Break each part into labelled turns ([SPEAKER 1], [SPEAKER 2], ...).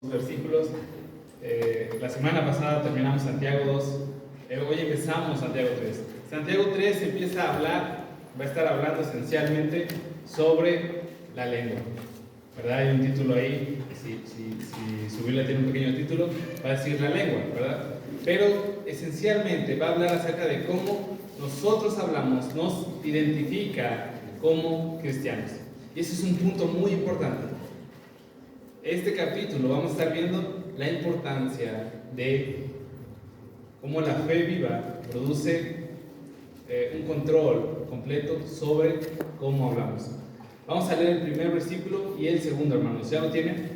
[SPEAKER 1] Versículos. La semana pasada terminamos Santiago 2, hoy empezamos Santiago 3. Santiago 3 empieza a hablar, va a estar hablando esencialmente sobre la lengua, ¿verdad? Hay un título ahí, si su Biblia tiene un pequeño título, va a decir la lengua, ¿verdad? Pero esencialmente va a hablar acerca de cómo nosotros hablamos, nos identifica como cristianos. Y ese es un punto muy importante. Este capítulo vamos a estar viendo la importancia de cómo la fe viva produce un control completo sobre cómo hablamos. Vamos a leer el primer versículo y el segundo, hermanos. ¿Ya lo tienen?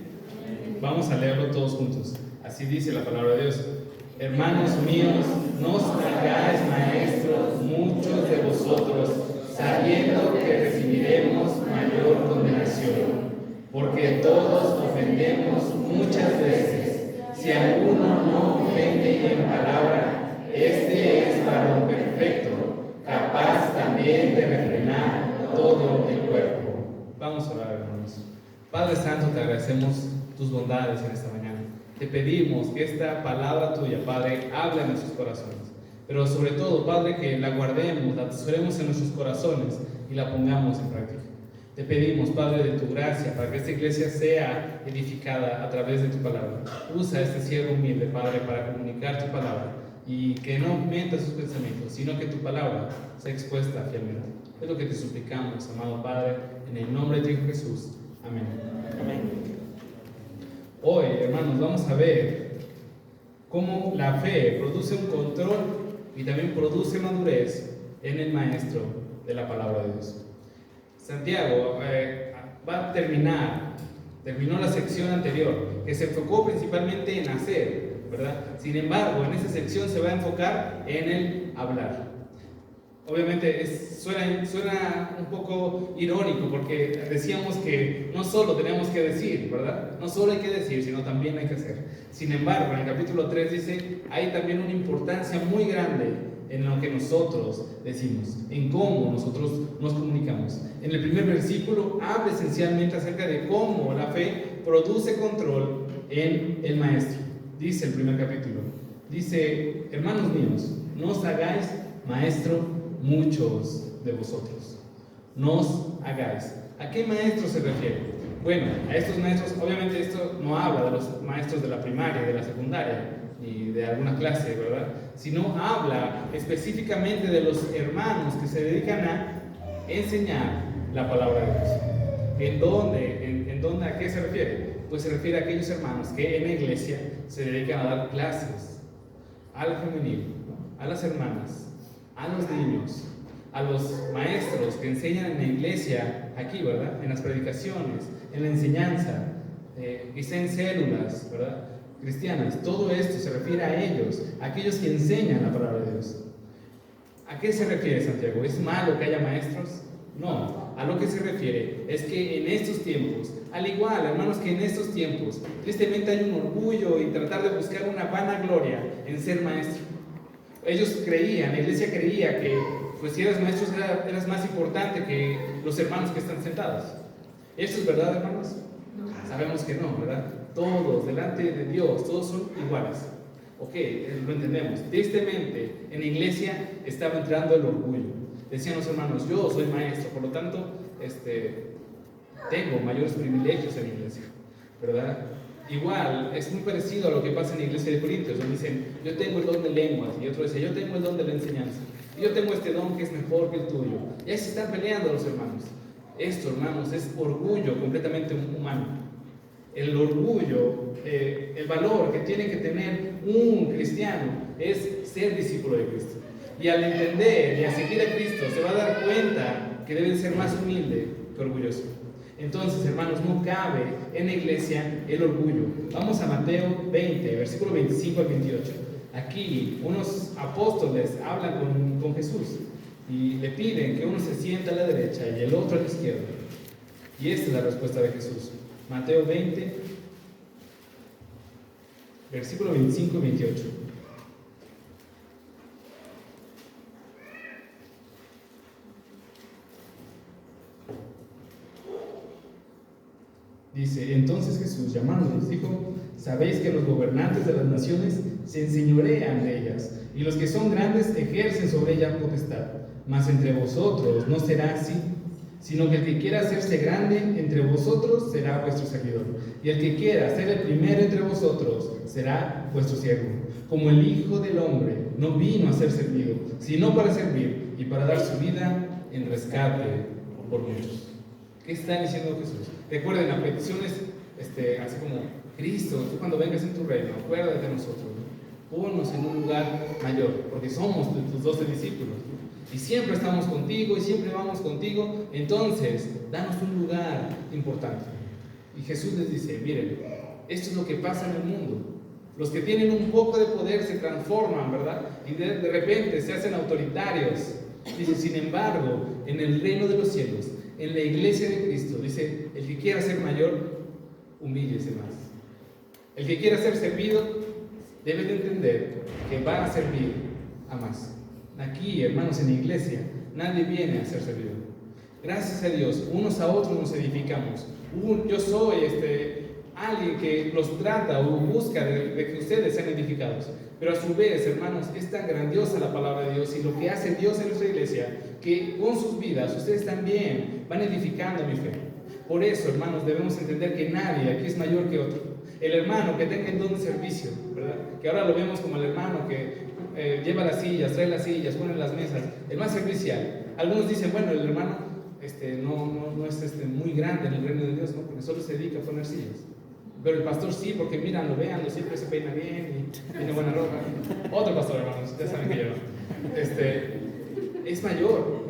[SPEAKER 1] Vamos a leerlo todos juntos. Así dice la palabra de Dios. Hermanos míos, no os hagáis maestros muchos de vosotros, sabiendo que recibiremos mayor condenación. Porque todos ofendemos muchas veces. Si alguno no ofende en palabra, este es varón perfecto, capaz también de refrenar todo el cuerpo. Vamos a orar, hermanos. Padre Santo, te agradecemos tus bondades en esta mañana. Te pedimos que esta palabra tuya, Padre, hable en nuestros corazones. Pero sobre todo, Padre, que la guardemos, la atesoremos en nuestros corazones y la pongamos en práctica. Te pedimos, Padre, de tu gracia, para que esta iglesia sea edificada a través de tu palabra. Usa este siervo humilde, Padre, para comunicar tu palabra y que no mienta sus pensamientos, sino que tu palabra sea expuesta fielmente. Es lo que te suplicamos, amado Padre, en el nombre de tu Hijo Jesús. Amén. Amén. Hoy, hermanos, vamos a ver cómo la fe produce un control y también produce madurez en el maestro de la palabra de Dios. Santiago terminó la sección anterior, que se enfocó principalmente en hacer, ¿verdad? Sin embargo, en esta sección se va a enfocar en el hablar. Obviamente suena un poco irónico, porque decíamos que no solo tenemos que decir, ¿verdad? No solo hay que decir, sino también hay que hacer. Sin embargo, en el capítulo 3 dice, hay también una importancia muy grande en lo que nosotros decimos, en cómo nosotros nos comunicamos. En el primer versículo habla esencialmente acerca de cómo la fe produce control en el maestro. Dice el primer capítulo, dice, hermanos míos, no os hagáis maestro muchos de vosotros. No os hagáis. ¿A qué maestro se refiere? Bueno, a estos maestros, obviamente esto no habla de los maestros de la primaria, de la secundaria, ni de alguna clase, ¿verdad? Sino habla específicamente de los hermanos que se dedican a enseñar la palabra de Dios. ¿En dónde? ¿A qué se refiere? Pues se refiere a aquellos hermanos que en la iglesia se dedican a dar clases al femenino, ¿no? A las hermanas, a los niños, a los maestros que enseñan en la iglesia, aquí, ¿verdad? En las predicaciones, en la enseñanza, quizá en células, ¿verdad? Cristianas. Todo esto se refiere a ellos, a aquellos que enseñan la palabra de Dios. ¿A qué se refiere Santiago? ¿Es malo que haya maestros? No, a lo que se refiere es que en estos tiempos, al igual, hermanos, que en estos tiempos, tristemente hay un orgullo y tratar de buscar una vanagloria en ser maestro. Ellos creían, la iglesia creía que pues si eras maestro eras más importante que los hermanos que están sentados. ¿Esto es verdad, hermanos? No. Sabemos que no, ¿verdad? Todos, delante de Dios, todos son iguales. Ok, lo entendemos. Tristemente, en la iglesia estaba entrando el orgullo. Decían los hermanos, yo soy maestro, por lo tanto, tengo mayores privilegios en la iglesia, ¿verdad? Igual, es muy parecido a lo que pasa en la iglesia de Corintios, donde dicen, yo tengo el don de lenguas, y otro dice, yo tengo el don de la enseñanza, y yo tengo este don que es mejor que el tuyo. Y ahí se están peleando los hermanos. Esto, hermanos, es orgullo completamente humano. El orgullo, el valor que tiene que tener un cristiano es ser discípulo de Cristo. Y al entender y a seguir a Cristo, se va a dar cuenta que debe ser más humilde que orgulloso. Entonces, hermanos, no cabe en la iglesia el orgullo. Vamos a Mateo 20, versículo 25 al 28. Aquí unos apóstoles hablan con Jesús y le piden que uno se sienta a la derecha y el otro a la izquierda. Y esta es la respuesta de Jesús. Mateo 20, versículo 25 y 28. Dice, entonces Jesús, llamándolos, dijo, Sabéis que los gobernantes de las naciones se enseñorean de ellas, y los que son grandes ejercen sobre ellas potestad. Mas entre vosotros no será así, sino que el que quiera hacerse grande entre vosotros será vuestro servidor, y el que quiera ser el primero entre vosotros será vuestro siervo. Como el Hijo del Hombre no vino a ser servido, sino para servir y para dar su vida en rescate por muchos. ¿Qué está diciendo Jesús? Recuerden, la petición es así como: Cristo, tú cuando vengas en tu reino, acuérdate de nosotros, ¿no? Ponnos en un lugar mayor, porque somos tus 12 discípulos, ¿no? Y siempre estamos contigo y siempre vamos contigo, entonces danos un lugar importante. Y Jesús les dice: miren, esto es lo que pasa en el mundo. Los que tienen un poco de poder se transforman, ¿verdad? Y de repente se hacen autoritarios. Dice: sin embargo, en el reino de los cielos, en la iglesia de Cristo, dice: el que quiera ser mayor, humíllese más. El que quiera ser servido debe de entender que va a servir a más. Aquí, hermanos, en la iglesia, nadie viene a ser servido. Gracias a Dios, unos a otros nos edificamos. Yo soy alguien que los trata o busca de que ustedes sean edificados. Pero a su vez, hermanos, es tan grandiosa la palabra de Dios y lo que hace Dios en nuestra iglesia, que con sus vidas ustedes también van edificando mi fe. Por eso, hermanos, debemos entender que nadie aquí es mayor que otro. El hermano que tenga el don de servicio, ¿verdad? Que ahora lo vemos como el hermano que lleva las sillas, trae las sillas, pone las mesas, el más servicial. Algunos dicen: bueno, el hermano no es muy grande en el reino de Dios, ¿no? Porque solo se dedica a poner sillas. Pero el pastor sí, porque míranlo, véanlo, siempre se peina bien y tiene buena ropa. Otro pastor, hermanos, ya saben que yo es mayor.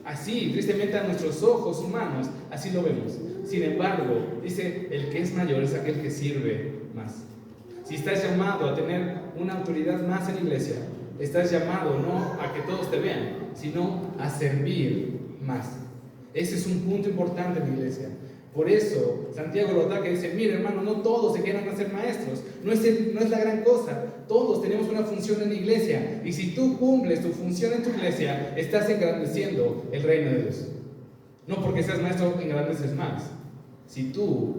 [SPEAKER 1] Así, tristemente a nuestros ojos humanos, así lo vemos. Sin embargo, dice: el que es mayor es aquel que sirve más. Si estás llamado a tener una autoridad más en la iglesia, estás llamado no a que todos te vean, sino a servir más. Ese es un punto importante en la iglesia. Por eso, Santiago lo da, que dice: mire, hermano, no todos se quieran hacer maestros, no es la gran cosa. Todos tenemos una función en la iglesia, y si tú cumples tu función en tu iglesia, estás engrandeciendo el reino de Dios. No porque seas maestro engrandeces más. Si tú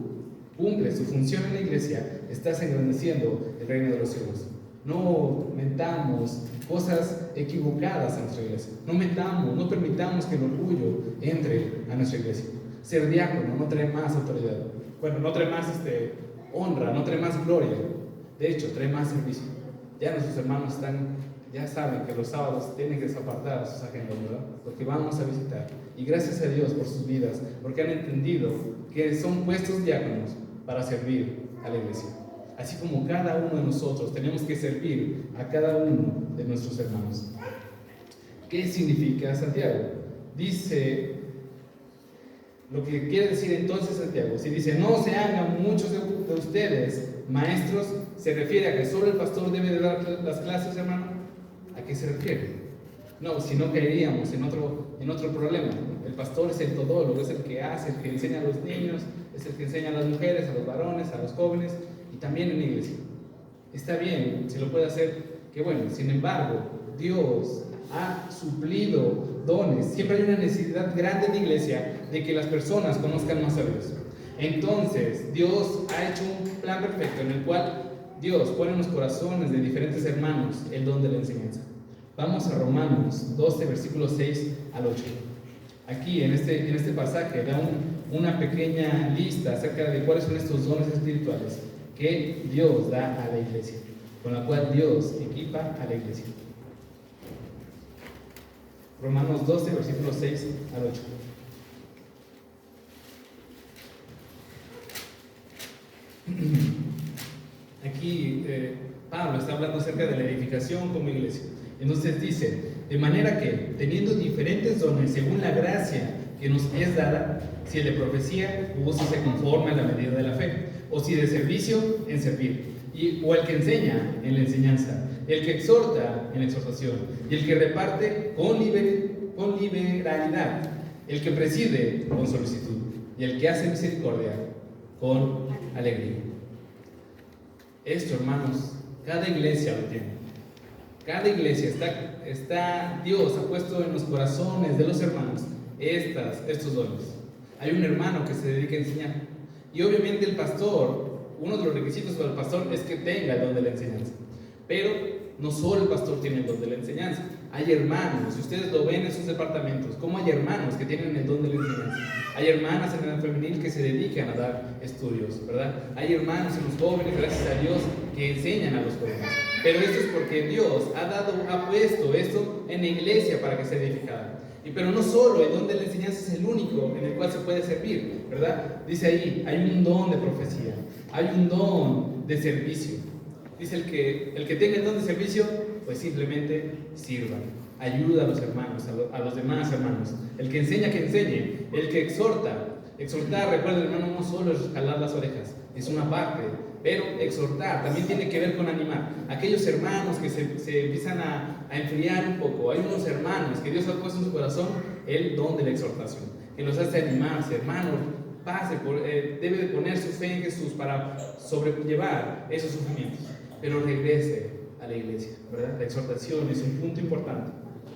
[SPEAKER 1] cumples tu función en la iglesia, estás engrandeciendo el reino de los cielos. No metamos cosas equivocadas a nuestra iglesia. No permitamos que el orgullo entre a nuestra iglesia. Ser diácono no trae más autoridad. Bueno, no trae más honra, no trae más gloria. De hecho, trae más servicio. Ya nuestros hermanos ya saben que los sábados tienen que desapartar sus agendas, ¿verdad? Porque vamos a visitar. Y gracias a Dios por sus vidas, porque han entendido que son puestos diáconos para servir a la iglesia. Así como cada uno de nosotros tenemos que servir a cada uno de nuestros hermanos. ¿Qué significa Santiago? Dice, lo que quiere decir entonces Santiago, si dice: no se hagan muchos de ustedes maestros, ¿se refiere a que solo el pastor debe de dar las clases, hermano? ¿A qué se refiere? No, si no caeríamos en otro problema. El pastor es el todólogo, es el que hace, el que enseña a los niños, es el que enseña a las mujeres, a los varones, a los jóvenes, y también en la iglesia. Está bien, si lo puede hacer, qué bueno. Sin embargo, Dios ha suplido dones. Siempre hay una necesidad grande en la iglesia de que las personas conozcan más a Dios. Entonces, Dios ha hecho un plan perfecto en el cual Dios pone en los corazones de diferentes hermanos el don de la enseñanza. Vamos a Romanos 12, versículos 6 al 8. Aquí, en este pasaje, da una pequeña lista acerca de cuáles son estos dones espirituales que Dios da a la iglesia, con la cual Dios equipa a la iglesia. Romanos 12, versículos 6 al 8. Aquí Pablo está hablando acerca de la edificación como iglesia. Entonces dice: de manera que, teniendo diferentes dones según la gracia que nos es dada, si el de profecía, úsese conforme a la medida de la fe, o si de servicio, en servir, o el que enseña, en la enseñanza, el que exhorta, en la exhortación, y el que reparte, con liberalidad, el que preside, con solicitud, y el que hace misericordia, con alegría. Esto, hermanos, cada iglesia lo tiene. Cada iglesia Dios ha puesto en los corazones de los hermanos estos dones. Hay un hermano que se dedica a enseñar, y obviamente el pastor uno de los requisitos para el pastor es que tenga el don de la enseñanza. Pero no solo el pastor tiene el don de la enseñanza. Hay hermanos, si ustedes lo ven en sus departamentos, como hay hermanos que tienen el don de la enseñanza. Hay hermanas en el femenil que se dedican a dar estudios, ¿verdad? Hay hermanos en los jóvenes, gracias a Dios, que enseñan a los jóvenes. Pero esto es porque Dios ha puesto esto en la iglesia para que sea edificada. Pero no solo el don de la enseñanza es el único en el cual se puede servir, ¿verdad? Dice ahí, hay un don de profecía, hay un don de servicio. Dice el que tenga el don de servicio, pues simplemente sirva, ayuda a los hermanos, a los demás hermanos. El que enseña, que enseñe. El que exhortar, recuerda hermano, no solo es jalar las orejas, es una parte. Pero exhortar también tiene que ver con animar. Aquellos hermanos que se empiezan a enfriar un poco, hay unos hermanos que Dios ha puesto en su corazón el don de la exhortación, que los hace animarse. Hermanos, debe de poner su fe en Jesús para sobrellevar esos sufrimientos, pero regrese a la iglesia, ¿verdad? La exhortación es un punto importante.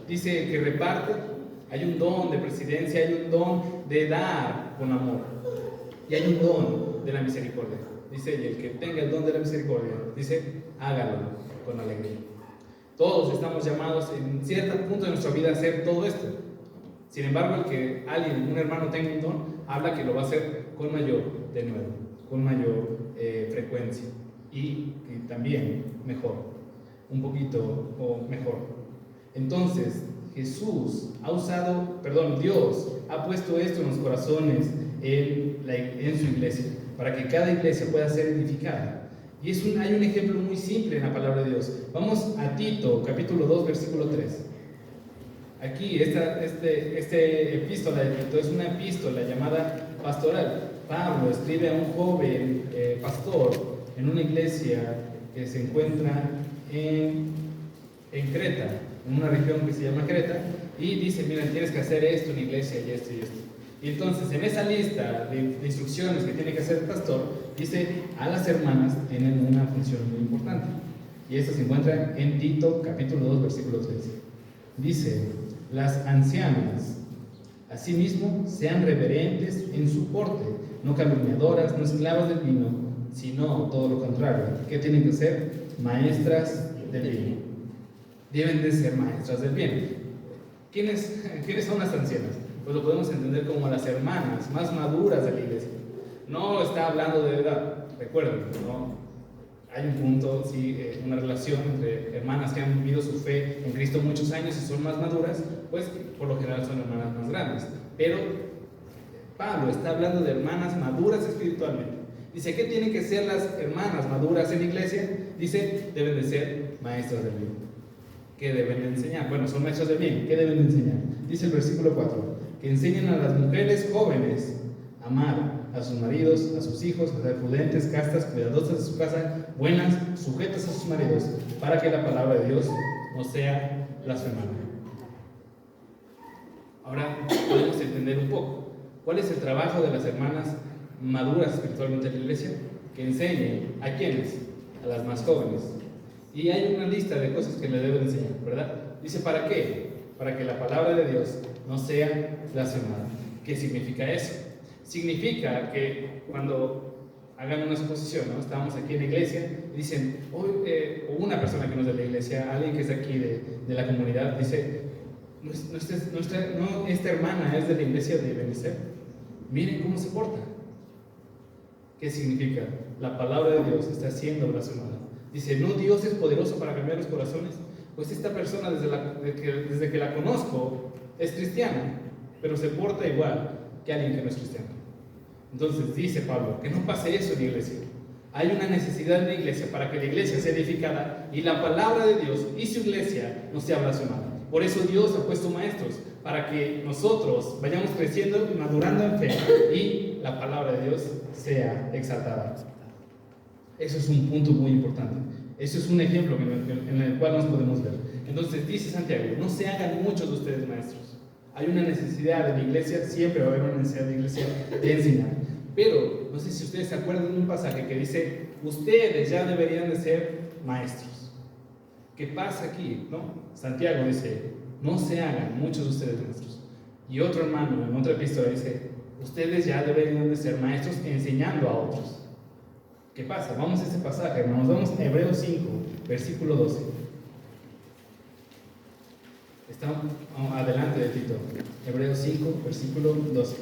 [SPEAKER 1] Dice que reparte, hay un don de presidencia, hay un don de dar con amor, y hay un don de la misericordia. Dice, y el que tenga el don de la misericordia, dice, hágalo con alegría. Todos estamos llamados en cierto punto de nuestra vida a hacer todo esto. Sin embargo, el que un hermano tenga un don, habla que lo va a hacer con mayor denuedo, con mayor frecuencia y también mejor, un poquito o mejor. Entonces, Dios ha puesto esto en los corazones en su iglesia, para que cada iglesia pueda ser edificada. Y hay un ejemplo muy simple en la palabra de Dios. Vamos a Tito, capítulo 2, versículo 3. Aquí, este epístola de Tito es una epístola llamada pastoral. Pablo escribe a un joven pastor en una iglesia que se encuentra en Creta, en una región que se llama Creta, y dice, mira, tienes que hacer esto en la iglesia y esto y esto. Y entonces, en esa lista de instrucciones que tiene que hacer el pastor, dice, a las hermanas tienen una función muy importante. Y esto se encuentra en Tito, capítulo 2, versículo 3. Dice, las ancianas, asimismo, sean reverentes en su porte, no calumniadoras, no esclavas del vino, sino todo lo contrario. ¿Qué tienen que ser? Maestras del bien. Deben de ser maestras del bien. ¿Quiénes son las ancianas? Pues lo podemos entender como las hermanas más maduras de la iglesia. No está hablando de edad, recuerden, ¿no? Hay un punto, sí, una relación entre hermanas que han vivido su fe en Cristo muchos años y son más maduras, pues por lo general son hermanas más grandes. Pero Pablo está hablando de hermanas maduras espiritualmente. Dice, ¿qué tienen que ser las hermanas maduras en la iglesia? Dice, deben de ser maestras del bien. ¿Qué deben de enseñar? Bueno, son maestras del bien, ¿qué deben de enseñar? Dice el versículo 4, que enseñen a las mujeres jóvenes a amar a sus maridos, a sus hijos, a ser prudentes, castas, cuidadosas de su casa, buenas, sujetas a sus maridos, para que la palabra de Dios no sea blasfemada. Ahora podemos entender un poco cuál es el trabajo de las hermanas maduras espiritualmente en la iglesia, que enseñen a quiénes, a las más jóvenes. Y hay una lista de cosas que le deben enseñar, ¿verdad? Dice, ¿para qué? Para que la palabra de Dios no sea blasfemada. ¿Qué significa eso? Significa que cuando hagan una exposición, ¿no? Estamos aquí en la iglesia y dicen, o una persona que no es de la iglesia, alguien que es aquí de la comunidad, dice, esta hermana es de la iglesia de Benecer. Miren cómo se porta. ¿Qué significa? La palabra de Dios está siendo blasfemada. Dice, ¿no Dios es poderoso para cambiar los corazones? Pues esta persona desde que la conozco es cristiana, pero se porta igual que alguien que no es cristiano. Entonces dice Pablo, que no pase eso en la iglesia. Hay una necesidad en la iglesia para que la iglesia sea edificada y la palabra de Dios y su iglesia no sea blasfemada. Por eso Dios ha puesto maestros, para que nosotros vayamos creciendo y madurando en fe y la palabra de Dios sea exaltada. Eso es un punto muy importante. Eso es un ejemplo en el cual nos podemos ver. Entonces dice Santiago, no se hagan muchos de ustedes maestros. Hay una necesidad de la iglesia, siempre va a haber una necesidad de la iglesia de enseñar. Pero, no sé si ustedes se acuerdan de un pasaje que dice, ustedes ya deberían de ser maestros. ¿Qué pasa aquí? ¿No? Santiago dice, no se hagan muchos de ustedes maestros. Y otro hermano en otra epístola dice, ustedes ya deberían de ser maestros enseñando a otros. ¿Qué pasa? Vamos a este pasaje, hermanos. Vamos a Hebreos 5, versículo 12. Está adelante de Tito. Hebreos 5, versículo 12.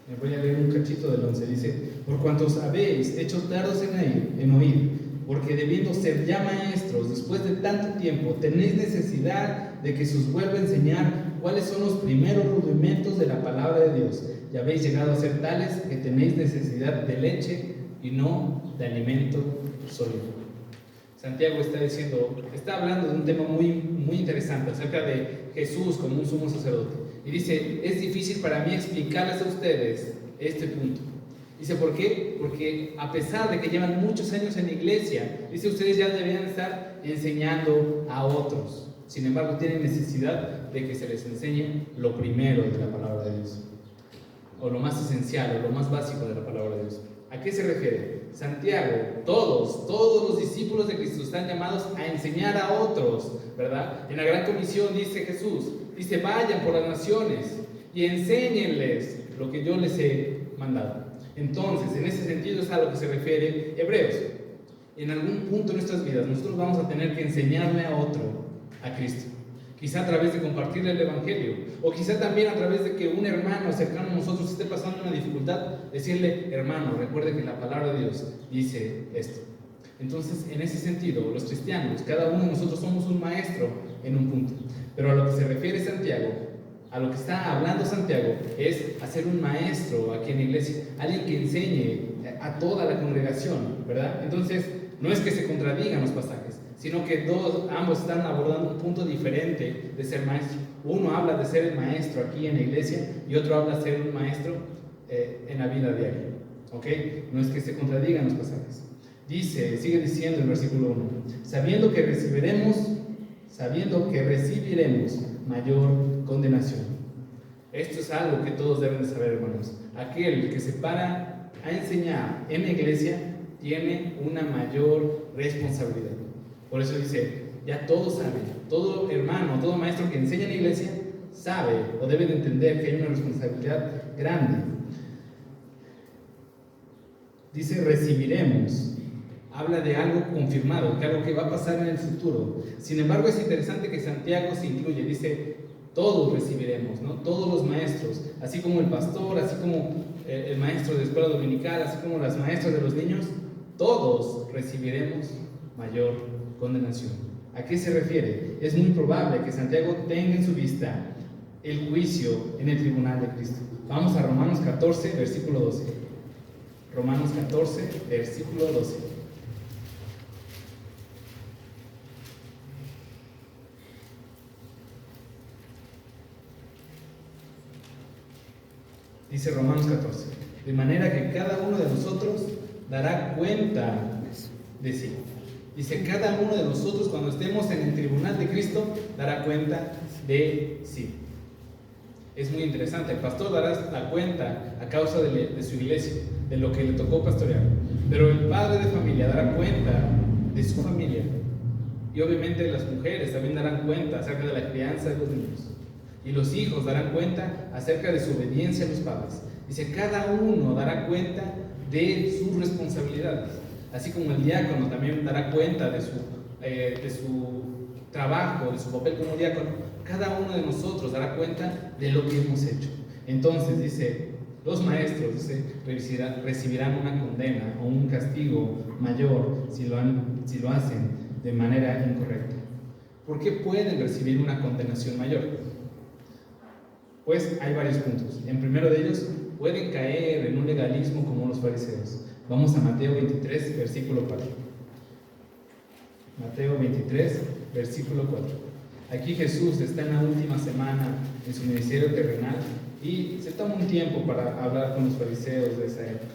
[SPEAKER 1] Me voy a leer un cachito del 11. Dice: por cuantos habéis hecho tardos en oír, porque debiendo ser ya maestros después de tanto tiempo, tenéis necesidad de que se os vuelva a enseñar cuáles son los primeros rudimentos de la palabra de Dios. Y habéis llegado a ser tales que tenéis necesidad de leche y no de alimento sólido. Santiago está hablando de un tema muy interesante acerca de Jesús como un sumo sacerdote. Y dice: es difícil para mí explicarles a ustedes este punto. Dice: ¿por qué? Porque a pesar de que llevan muchos años en la iglesia, dice, ustedes ya deberían estar enseñando a otros. Sin embargo, tienen necesidad de que se les enseñe lo primero de la palabra de Dios, o lo más esencial, o lo más básico de la palabra de Dios. ¿A qué se refiere? Santiago, todos los discípulos de Cristo están llamados a enseñar a otros, ¿verdad? En la gran comisión dice Jesús, dice: vayan por las naciones y enséñenles lo que yo les he mandado. Entonces, en ese sentido es a lo que se refiere Hebreos. En algún punto de nuestras vidas nosotros vamos a tener que enseñarle a otro a Cristo. Quizá a través de compartirle el Evangelio, o quizá también a través de que un hermano cercano a nosotros esté pasando una dificultad, decirle: hermano, recuerde que la palabra de Dios dice esto. Entonces, en ese sentido, los cristianos, cada uno de nosotros somos un maestro en un punto. Pero a lo que se refiere Santiago, a lo que está hablando Santiago, es hacer un maestro aquí en la iglesia, alguien que enseñe a toda la congregación, ¿verdad? Entonces, no es que se contradigan los pasajes, sino que ambos están abordando un punto diferente de ser maestro. Uno habla de ser el maestro aquí en la iglesia y otro habla de ser un maestro en la vida diaria. ¿Ok? No es que se contradigan los pasajes. Sigue diciendo el versículo 1: sabiendo que recibiremos mayor condenación. Esto es algo que todos deben de saber, hermanos. Aquel que se para a enseñar en la iglesia tiene una mayor responsabilidad. Por eso dice: ya todos saben, todo hermano, todo maestro que enseña en la iglesia sabe o debe de entender que hay una responsabilidad grande. Dice: recibiremos. Habla de algo confirmado, que algo que va a pasar en el futuro. Sin embargo, es interesante que Santiago se incluye. Dice: todos recibiremos, ¿no? Todos los maestros, así como el pastor, así como el maestro de escuela dominical, así como las maestras de los niños, todos recibiremos mayor condenación. ¿A qué se refiere? Es muy probable que Santiago tenga en su vista el juicio en el tribunal de Cristo. Vamos a Romanos 14, versículo 12. Romanos 14, versículo 12. Dice Romanos 14: de manera que cada uno de nosotros dará cuenta de sí. Dice: cada uno de nosotros, cuando estemos en el tribunal de Cristo, dará cuenta de sí. Es muy interesante. El pastor dará la cuenta a causa de su iglesia, de lo que le tocó pastorear. Pero el padre de familia dará cuenta de su familia. Y obviamente las mujeres también darán cuenta acerca de la crianza de los niños. Y los hijos darán cuenta acerca de su obediencia a los padres. Dice: cada uno dará cuenta de sus responsabilidades. Así como el diácono también dará cuenta de su trabajo, de su papel como diácono, cada uno de nosotros dará cuenta de lo que hemos hecho. Entonces dice: los maestros recibirán una condena o un castigo mayor si lo hacen de manera incorrecta. ¿Por qué pueden recibir una condenación mayor? Pues hay varios puntos. En primero de ellos, pueden caer en un legalismo como los fariseos. Vamos a Mateo 23, versículo 4. Mateo 23, versículo 4. Aquí Jesús está en la última semana en su ministerio terrenal y se toma un tiempo para hablar con los fariseos de esa época.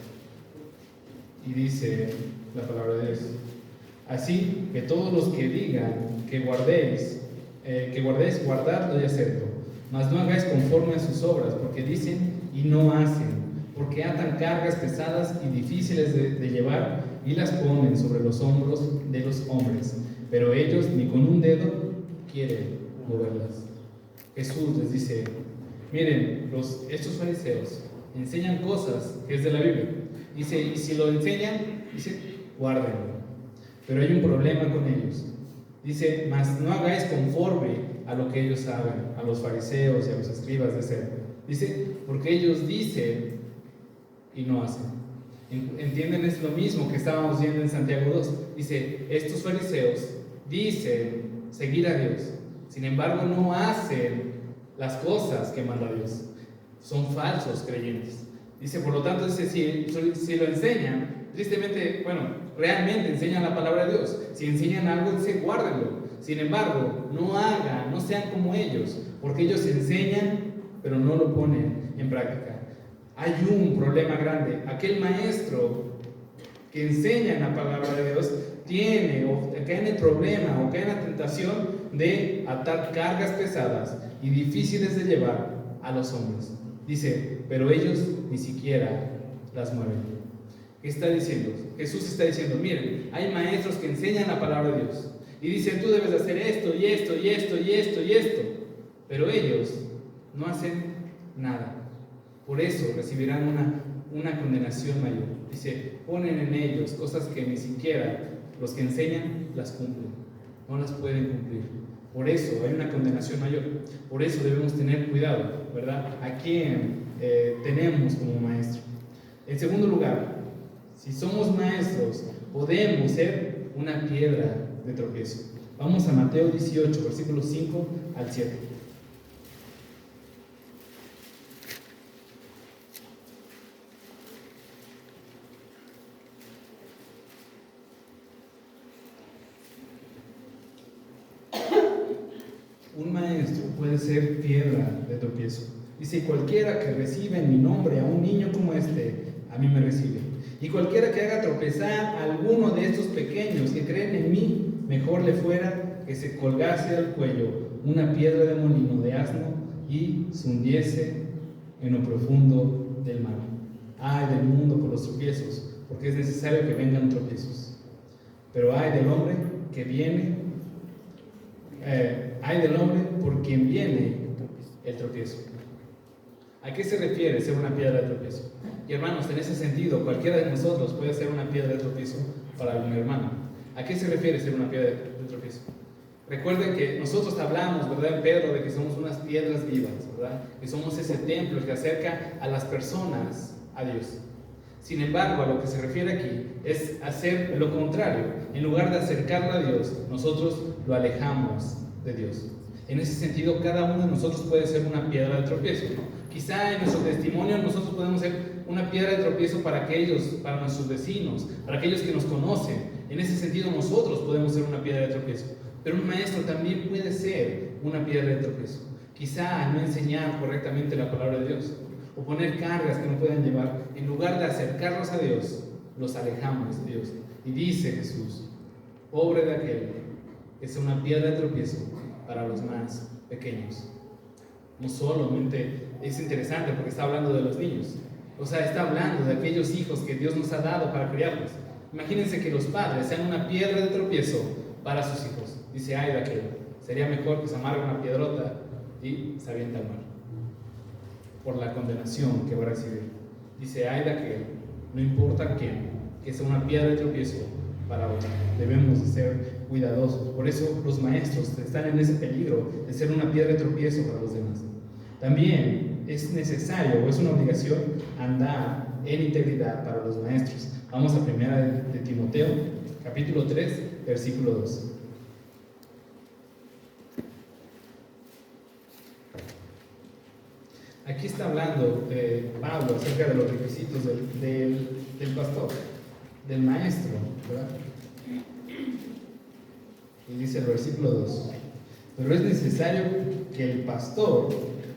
[SPEAKER 1] Y dice la palabra de Dios: así que todos los que digan que guardéis, guardadlo y hacedlo, mas no hagáis conforme a sus obras, porque dicen y no hacen, porque atan cargas pesadas y difíciles de llevar y las ponen sobre los hombros de los hombres, pero ellos ni con un dedo quieren moverlas. Jesús les dice, miren, estos fariseos enseñan cosas que es de la Biblia. Dice, y si lo enseñan, dice, guárdenlo. Pero hay un problema con ellos. Dice, mas no hagáis conforme a lo que ellos saben, a los fariseos y a los escribas de ser. Dice, porque ellos dicen y no hacen. ¿Entienden? Es lo mismo que estábamos viendo en Santiago 2. Dice, estos fariseos dicen seguir a Dios, sin embargo no hacen las cosas que manda Dios. Son falsos creyentes. Dice, por lo tanto, dice, si lo enseñan, tristemente, realmente enseñan la palabra de Dios. Si enseñan algo, dice, guárdenlo. Sin embargo, no sean como ellos, porque ellos enseñan, pero no lo ponen en práctica. Hay un problema grande. Aquel maestro que enseña en la palabra de Dios cae en el problema o cae en la tentación de atar cargas pesadas y difíciles de llevar a los hombres. Dice, pero ellos ni siquiera las mueven. ¿Qué está diciendo? Jesús está diciendo, miren, hay maestros que enseñan la palabra de Dios y dicen, tú debes hacer esto y esto y esto y esto y esto, pero ellos no hacen nada. Por eso recibirán una condenación mayor. Dice, ponen en ellos cosas que ni siquiera los que enseñan las cumplen, no las pueden cumplir. Por eso hay una condenación mayor. Por eso debemos tener cuidado, ¿verdad? ¿A quién tenemos como maestro? En segundo lugar, si somos maestros, podemos ser una piedra de tropiezo. Vamos a Mateo 18, versículos 5 al 7. Un maestro puede ser piedra de tropiezo. Dice, cualquiera que reciba en mi nombre a un niño como este, a mí me recibe. Y cualquiera que haga tropezar a alguno de estos pequeños que creen en mí, mejor le fuera que se colgase al cuello una piedra de molino de asno y se hundiese en lo profundo del mar. Ay del mundo por los tropiezos, porque es necesario que vengan tropiezos. Pero ay del hombre que viene, ay del hombre por quien viene el tropiezo. ¿A qué se refiere ser una piedra de tropiezo? Y hermanos, en ese sentido, cualquiera de nosotros puede ser una piedra de tropiezo para algún hermano. ¿A qué se refiere ser una piedra de tropiezo? Recuerden que nosotros hablamos, ¿verdad, en Pedro, de que somos unas piedras vivas, ¿verdad? Que somos ese templo que acerca a las personas a Dios. Sin embargo, a lo que se refiere aquí es hacer lo contrario. En lugar de acercarlo a Dios, nosotros lo alejamos de Dios. En ese sentido, cada uno de nosotros puede ser una piedra de tropiezo, ¿no? Quizá en nuestro testimonio nosotros podemos ser una piedra de tropiezo para nuestros vecinos, para aquellos que nos conocen. En ese sentido, nosotros podemos ser una piedra de tropiezo. Pero un maestro también puede ser una piedra de tropiezo. Quizá no enseñar correctamente la palabra de Dios, o poner cargas que no puedan llevar. En lugar de acercarlos a Dios, los alejamos de Dios. Y dice Jesús, pobre de aquel que sea una piedra de tropiezo para los más pequeños. No solamente es interesante porque está hablando de los niños, o sea, está hablando de aquellos hijos que Dios nos ha dado para criarlos. Imagínense que los padres sean una piedra de tropiezo para sus hijos. Dice, ay de aquel, sería mejor que se amargue una piedrota y se avienta al mar por la condenación que va a recibir. Dice, ay de aquel, no importa quién, que sea una piedra de tropiezo para otro. Debemos de ser cuidadosos. Por eso los maestros están en ese peligro de ser una piedra de tropiezo para los demás. También es necesario o es una obligación andar en integridad para los maestros. Vamos a 1 de Timoteo, capítulo 3, versículo 2. Aquí está hablando Pablo acerca de los requisitos del pastor, del maestro, ¿verdad? Y dice el versículo 2: pero es necesario que el pastor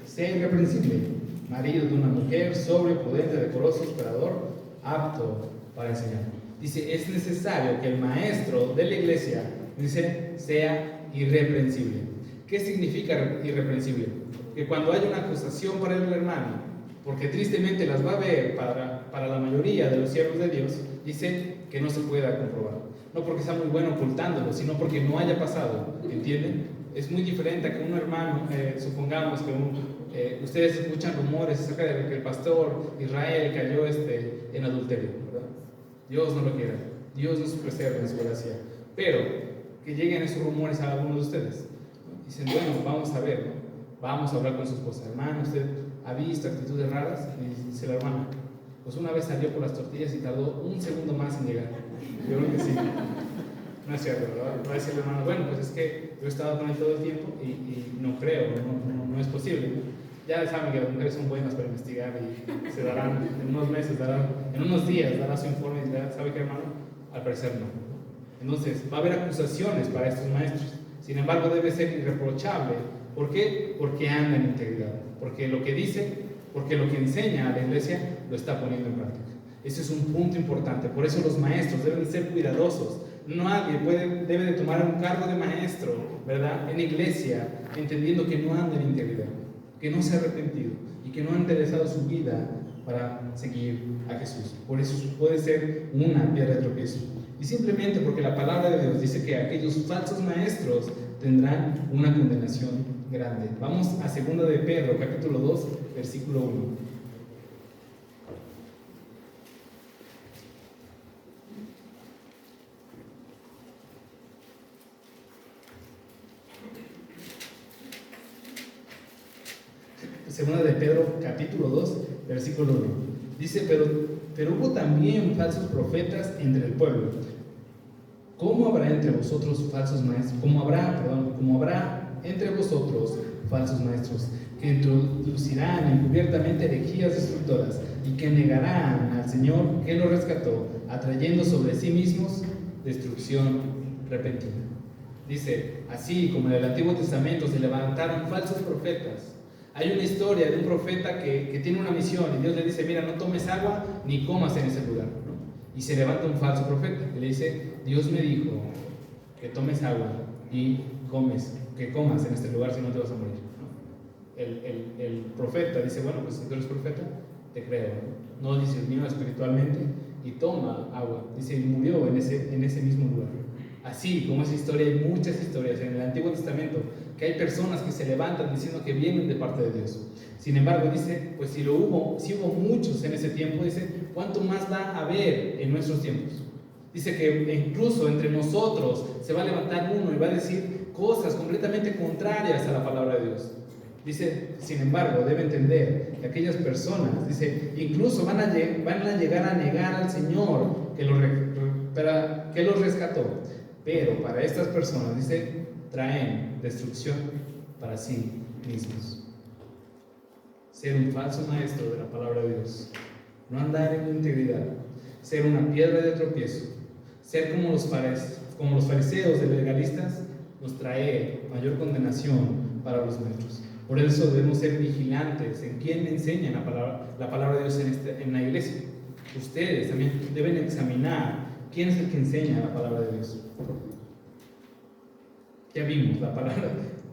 [SPEAKER 1] sea irreprensible, marido de una mujer, sobrio, prudente, decoroso, esperador, apto para enseñar. Dice, es necesario que el maestro de la iglesia, dice, sea irreprensible. ¿Qué significa irreprensible? Que cuando hay una acusación para el hermano, porque tristemente las va a haber para la mayoría de los siervos de Dios, dice que no se pueda comprobar. no porque sea muy bueno ocultándolo, sino porque no haya pasado, ¿entienden? Es muy diferente a que un hermano, supongamos que ustedes escuchan rumores acerca de que el pastor Israel cayó en adulterio, ¿verdad? Dios no lo quiera, Dios nos preserve en su gracia, pero que lleguen esos rumores a algunos de ustedes, ¿no? Dicen, bueno, vamos a ver, ¿no? Vamos a hablar con su esposa. Hermano, ¿usted ha visto actitudes raras? Y dice la hermana, pues una vez salió por las tortillas y tardó un segundo más en llegar. Yo creo que sí. No es cierto, ¿verdad? Va a decir la hermana, bueno, pues es que yo he estado con él todo el tiempo y no creo, no es posible, ¿no? Ya saben que las mujeres son buenas para investigar y se darán, en unos meses, en unos días, dará su informe y dirá, ¿sabe qué, hermano? Al parecer no. Entonces, va a haber acusaciones para estos maestros. Sin embargo, debe ser irreprochable. ¿Por qué? Porque anda en integridad. Porque lo que dice, porque lo que enseña a la iglesia, lo está poniendo en práctica. Ese es un punto importante. Por eso los maestros deben de ser cuidadosos. Nadie debe de tomar un cargo de maestro, ¿verdad?, en iglesia, entendiendo que no anda en integridad, que no se ha arrepentido y que no ha interesado su vida para seguir a Jesús. Por eso puede ser una piedra de tropiezo. Y simplemente porque la palabra de Dios dice que aquellos falsos maestros tendrán una condenación grande. Vamos a 2 de Pedro, capítulo 2, versículo 1. Segunda de Pedro, capítulo 2, versículo 1. Dice, pero hubo también falsos profetas entre el pueblo. ¿Cómo habrá entre vosotros falsos maestros? ¿Cómo habrá entre vosotros falsos maestros que introducirán encubiertamente herejías destructoras y que negarán al Señor que los rescató, atrayendo sobre sí mismos destrucción repentina? Dice, así como en el Antiguo Testamento se levantaron falsos profetas. Hay una historia de un profeta que tiene una misión y Dios le dice, mira, no tomes agua ni comas en ese lugar, ¿no? Y se levanta un falso profeta y le dice, Dios me dijo que tomes agua y que comas en este lugar, si no te vas a morir, ¿no? El profeta dice, bueno, pues si tú eres profeta, te creo, ¿no? No discernió espiritualmente y toma agua. Dice, y murió en ese mismo lugar. Así como esa historia, hay muchas historias en el Antiguo Testamento que hay personas que se levantan diciendo que vienen de parte de Dios. Sin embargo, dice, pues si hubo muchos en ese tiempo, dice, ¿cuánto más va a haber en nuestros tiempos? Dice que incluso entre nosotros se va a levantar uno y va a decir cosas completamente contrarias a la palabra de Dios. Dice, sin embargo, debe entender que aquellas personas, dice, incluso van a llegar a negar al Señor que los rescató. Pero para estas personas, dice, traen destrucción para sí mismos. Ser un falso maestro de la palabra de Dios, no andar en integridad, ser una piedra de tropiezo, ser como los fariseos de legalistas, nos trae mayor condenación para los maestros. Por eso debemos ser vigilantes en quién enseña la palabra de Dios en la iglesia. Ustedes también deben examinar quién es el que enseña la palabra de Dios. Ya vimos,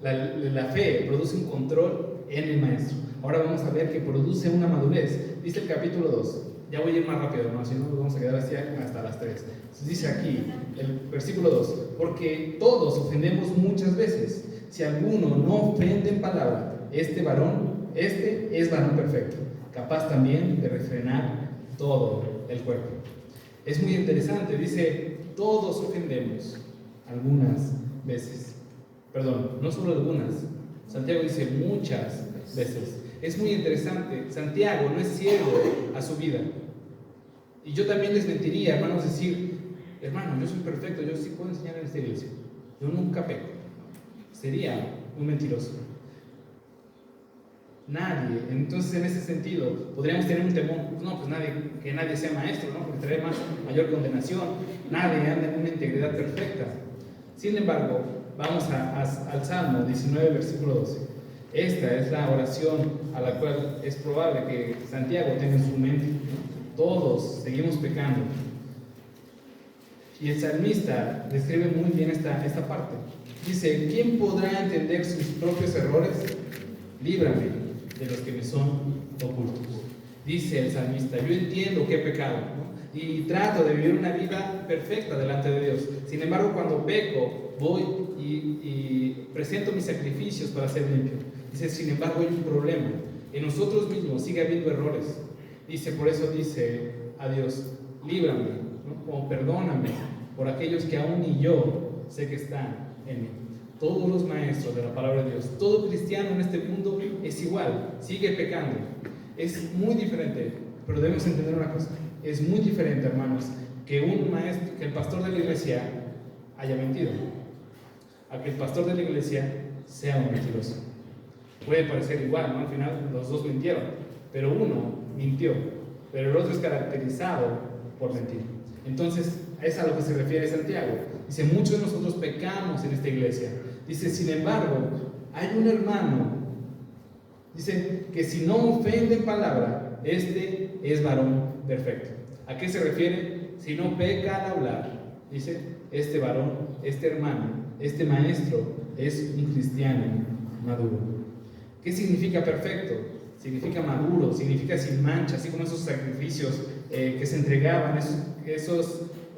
[SPEAKER 1] la fe produce un control en el maestro. Ahora vamos a ver que produce una madurez. Dice el capítulo 2. Ya voy a ir más rápido, ¿no? Si no, nos vamos a quedar así hasta las 3. Entonces dice aquí, el versículo 2, porque todos ofendemos muchas veces. Si alguno no ofende en palabra, este es varón perfecto, capaz también de refrenar todo el cuerpo. Es muy interesante, dice, todos ofendemos algunas veces. Perdón, no solo algunas. Santiago dice muchas veces. Es muy interesante. Santiago no es ciego a su vida. Y yo también les mentiría, hermanos, decir, hermano, yo soy perfecto, yo sí puedo enseñar en esta iglesia. Yo nunca peco. Sería un mentiroso. Nadie. Entonces, en ese sentido, podríamos tener un temor. No, pues que nadie sea maestro, ¿no? Porque trae mayor condenación. Nadie anda en una integridad perfecta. Sin embargo, vamos al Salmo 19, versículo 12. Esta es la oración a la cual es probable que Santiago tenga en su mente. Todos seguimos pecando. Y el salmista describe muy bien esta parte. Dice, ¿quién podrá entender sus propios errores? Líbrame de los que me son ocultos. Dice el salmista, yo entiendo que he pecado, ¿no? Y trato de vivir una vida perfecta delante de Dios. Sin embargo, cuando peco, voy y presento mis sacrificios para ser limpio. Dice, sin embargo, hay un problema. En nosotros mismos sigue habiendo errores. Dice, por eso dice a Dios, líbrame, ¿no? O perdóname por aquellos que aún ni yo sé que están en mí. Todos los maestros de la palabra de Dios, todo cristiano en este mundo es igual, sigue pecando. Es muy diferente, pero debemos entender una cosa. Es muy diferente, hermanos, que un maestro, que el pastor de la iglesia haya mentido, a que el pastor de la iglesia sea un mentiroso. Puede parecer igual, ¿no? Al final los dos mintieron, pero uno mintió, pero el otro es caracterizado por mentir. Entonces, es a lo que se refiere Santiago. Dice, muchos de nosotros pecamos en esta iglesia. Dice, sin embargo, hay un hermano, dice, que si no ofende en palabra, este es varón perfecto. ¿A qué se refiere? Si no peca al hablar, dice, este varón, este hermano, este maestro es un cristiano maduro. ¿Qué significa perfecto? Significa maduro, significa sin mancha, así como esos sacrificios que se entregaban,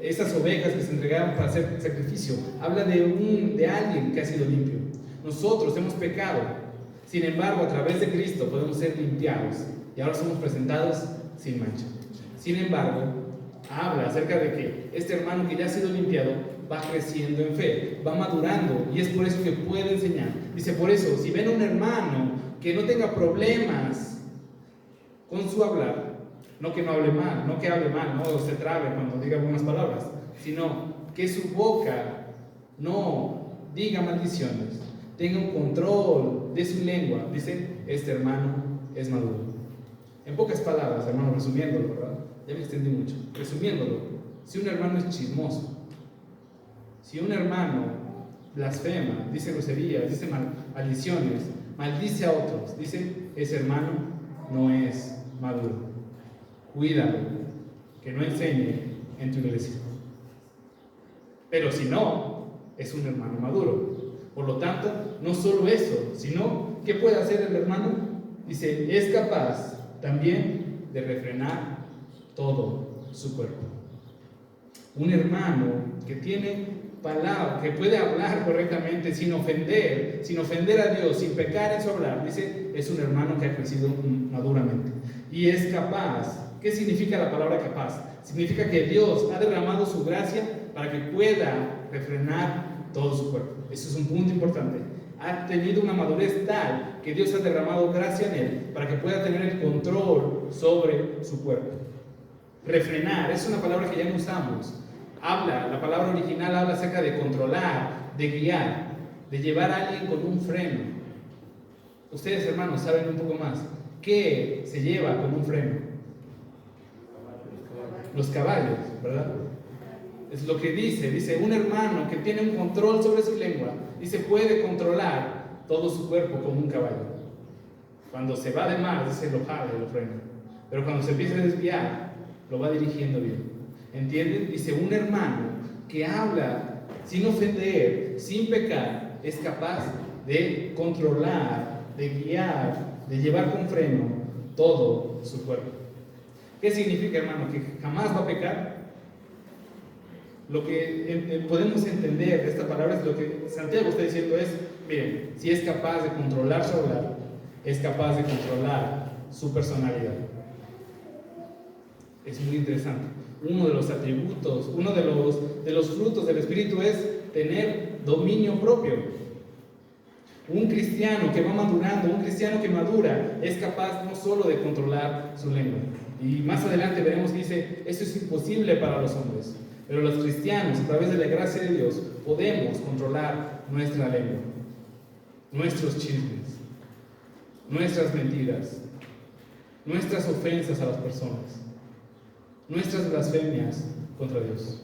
[SPEAKER 1] esas ovejas que se entregaban para hacer sacrificio. Habla de alguien que ha sido limpio. Nosotros hemos pecado, sin embargo, a través de Cristo podemos ser limpiados y ahora somos presentados sin mancha. Sin embargo, habla acerca de que este hermano que ya ha sido limpiado va creciendo en fe, va madurando, y es por eso que puede enseñar. Dice, por eso, si ven a un hermano que no tenga problemas con su hablar, no que no hable mal, no que hable mal, no se trabe cuando diga algunas palabras, sino que su boca no diga maldiciones, tenga un control de su lengua. Dice, este hermano es maduro. En pocas palabras, hermano, resumiéndolo, ¿verdad? Ya me extendí mucho. Resumiéndolo, si un hermano es chismoso, si un hermano blasfema, dice groserías, dice maldiciones, maldice a otros, dice, ese hermano no es maduro. Cuídalo, que no enseñe en tu iglesia. Pero si no, es un hermano maduro. Por lo tanto, no solo eso, sino, ¿qué puede hacer el hermano? Dice, es capaz también de refrenar todo su cuerpo. Un hermano que tiene palabra, que puede hablar correctamente sin ofender a Dios, sin pecar en su hablar, dice, es un hermano que ha crecido maduramente y es capaz. ¿Qué significa la palabra capaz? Significa que Dios ha derramado su gracia para que pueda refrenar todo su cuerpo. Eso es un punto importante. Ha tenido una madurez tal que Dios ha derramado gracia en él para que pueda tener el control sobre su cuerpo. Refrenar es una palabra que ya no usamos. La palabra original habla acerca de controlar, de guiar, de llevar a alguien con un freno. Ustedes, hermanos, saben un poco más. ¿Qué se lleva con un freno? Los caballos, ¿verdad? Es lo que dice un hermano que tiene un control sobre su lengua, dice, puede controlar todo su cuerpo como un caballo. Cuando se va de más, dice, lo jala y lo frena. Pero cuando se empieza a desviar, lo va dirigiendo bien. ¿Entienden? Dice, un hermano que habla sin ofender, sin pecar, es capaz de controlar, de guiar, de llevar con freno todo su cuerpo. ¿Qué significa, hermano? ¿Que jamás va a pecar? Lo que podemos entender de esta palabra es lo que Santiago está diciendo es, miren, si es capaz de controlar su hablar, es capaz de controlar su personalidad. Es muy interesante. Uno de los atributos, uno de los frutos del Espíritu es tener dominio propio. Un cristiano que va madurando, un cristiano que madura, es capaz no solo de controlar su lengua. Y más adelante veremos que dice, esto es imposible para los hombres. Pero los cristianos, a través de la gracia de Dios, podemos controlar nuestra lengua, nuestros chismes, nuestras mentiras, nuestras ofensas a las personas, nuestras blasfemias contra Dios.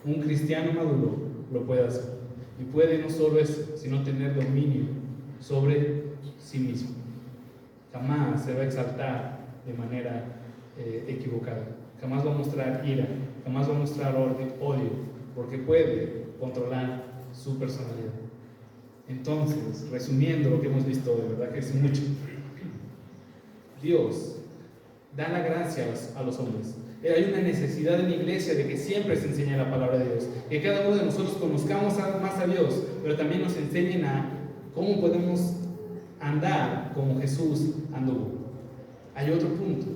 [SPEAKER 1] Un cristiano maduro lo puede hacer. Y puede no solo eso, sino tener dominio sobre sí mismo. Jamás se va a exaltar de manera equivocada. Jamás va a mostrar ira, jamás va a mostrar odio, porque puede controlar su personalidad. Entonces, resumiendo lo que hemos visto, de verdad que es mucho. Dios da la gracia a los hombres. Hay una necesidad en la iglesia de que siempre se enseñe la palabra de Dios, que cada uno de nosotros conozcamos más a Dios, pero también nos enseñen a cómo podemos andar como Jesús anduvo. Hay otro punto.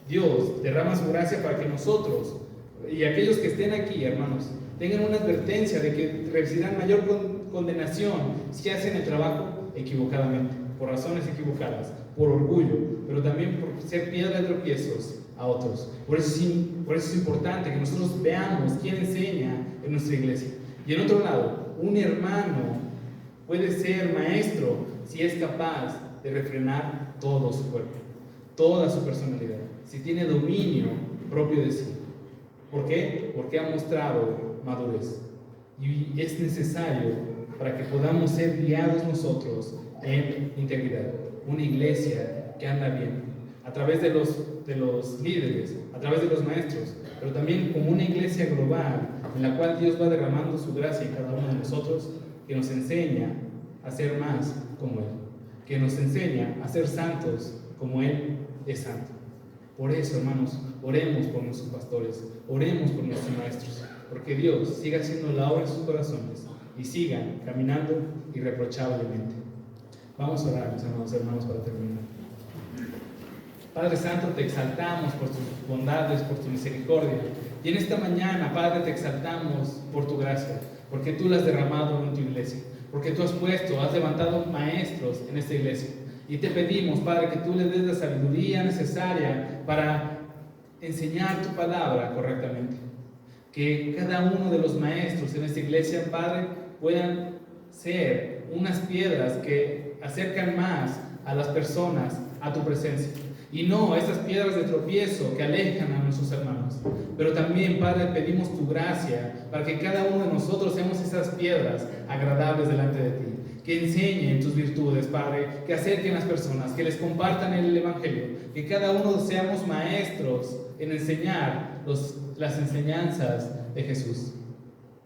[SPEAKER 1] Dios derrama su gracia para que nosotros y aquellos que estén aquí, hermanos, tengan una advertencia de que recibirán mayor condenación si hacen el trabajo equivocadamente, por razones equivocadas, por orgullo, pero también por ser piedra de tropiezos a otros. Por eso es importante que nosotros veamos quién enseña en nuestra iglesia. Y en otro lado, un hermano puede ser maestro si es capaz de refrenar todo su cuerpo, toda su personalidad, si tiene dominio propio de sí. ¿Por qué? Porque ha mostrado madurez. Y es necesario para que podamos ser guiados nosotros en integridad. Una iglesia que anda bien, a través de los líderes, a través de los maestros, pero también como una iglesia global en la cual Dios va derramando su gracia en cada uno de nosotros, que nos enseña a ser más como Él, que nos enseña a ser santos como Él es santo. Por eso, hermanos, oremos por nuestros pastores, oremos por nuestros maestros, porque Dios siga haciendo la obra en sus corazones y sigan caminando irreprochablemente. Vamos a orar, mis amados hermanos, para terminar. Padre Santo, te exaltamos por tus bondades, por tu misericordia. Y en esta mañana, Padre, te exaltamos por tu gracia, porque tú la has derramado en tu iglesia, porque tú has levantado maestros en esta iglesia. Y te pedimos, Padre, que tú les des la sabiduría necesaria para enseñar tu palabra correctamente. Que cada uno de los maestros en esta iglesia, Padre, puedan ser unas piedras que acercan más a las personas a tu presencia. Y no esas piedras de tropiezo que alejan a nuestros hermanos. Pero también, Padre, pedimos tu gracia para que cada uno de nosotros seamos esas piedras agradables delante de ti. Que enseñen tus virtudes, Padre, que acerquen a las personas, que les compartan el Evangelio, que cada uno seamos maestros en enseñar las enseñanzas de Jesús.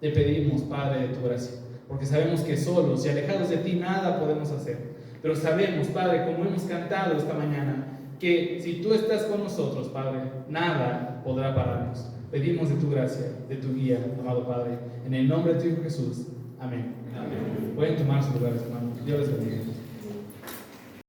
[SPEAKER 1] Te pedimos, Padre, de tu gracia, porque sabemos que solos y alejados de ti nada podemos hacer. Pero sabemos, Padre, como hemos cantado esta mañana, que si tú estás con nosotros, Padre, nada podrá pararnos. Pedimos de tu gracia, de tu guía, amado Padre, en el nombre de tu Hijo Jesús. Amén. Amén. Pueden tomar sus lugares, hermanos. Dios les bendiga.